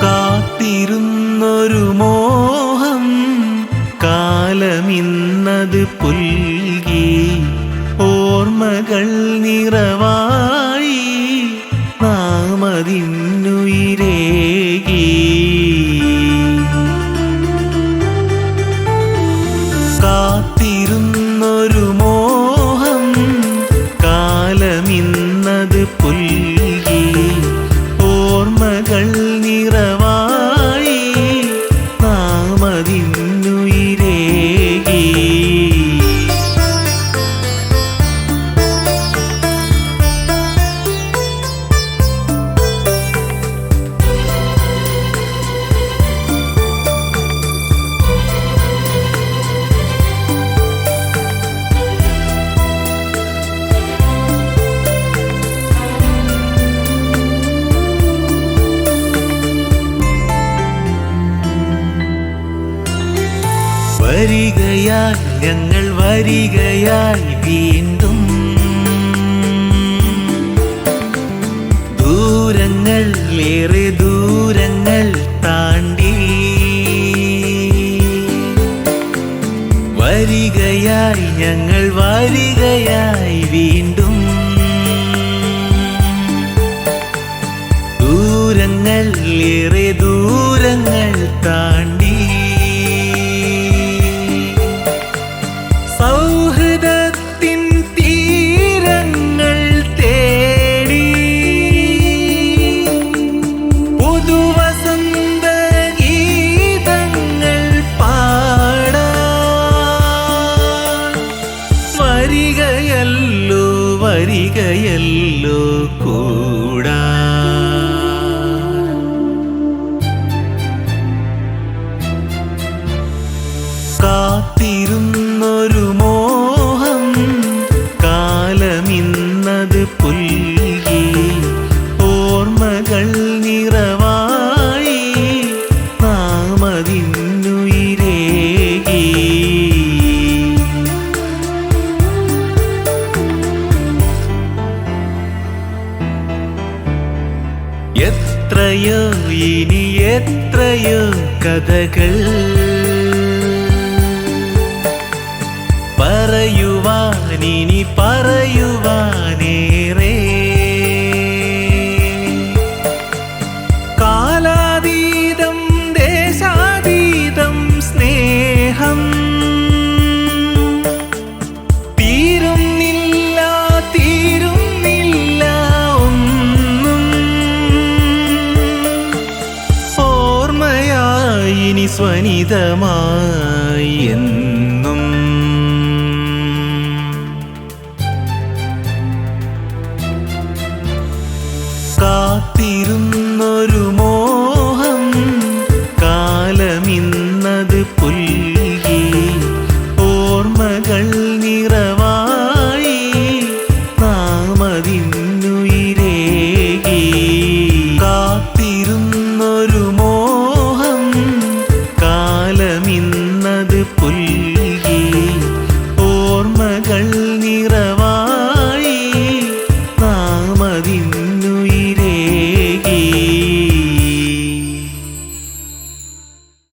കാത്തിരുന്നൊരു മോഹം കാലമിന്നത് പുൽകി, ഓർമ്മകൾ നിറവായി നാമതിന്നുയിരേകി. കാത്തിരുന്നൊരു മോഹം കാലമിന്നത് പുൽകി, ഓർമ്മകൾ നിറവായി നാമതിന്നുയിരേകി. വരികയായി ഞങ്ങൾ വരികയായി വീണ്ടും, ദൂരങ്ങൾ ഏറെ ദൂരങ്ങൾ താണ്ടി. വരികയായി ഞങ്ങൾ വരികയായി വീണ്ടും, ദൂരങ്ങൾ ഏറെ ദൂരങ്ങൾ താണ്ടി. സൗഹൃദത്തിൻ തീരങ്ങൾ തേടി പുതുവസന്ത ഗീതങ്ങൾ പാടാൻ വരികയല്ലോ വരികയല്ലോ കൂടാ. കാത്തിരുന്നൊരു മോഹം കാലമിന്നത് പുൽകി, ഓർമ്മകൾ നിറവായി നാമതിന്നുയിരേകി. എത്രയോ ഇനി എത്രയോ കഥകൾ പറയുവാനിനി പറയുവാനേറെ. കാലാതീതം ദേശാതീതം സ്നേഹം തീരുന്നില്ല തീരുന്നില്ല ഒന്നും. ഓർമ്മയായി ഇനി സ്വനിതമായി എന്നും. കാത്തിരുന്നൊരു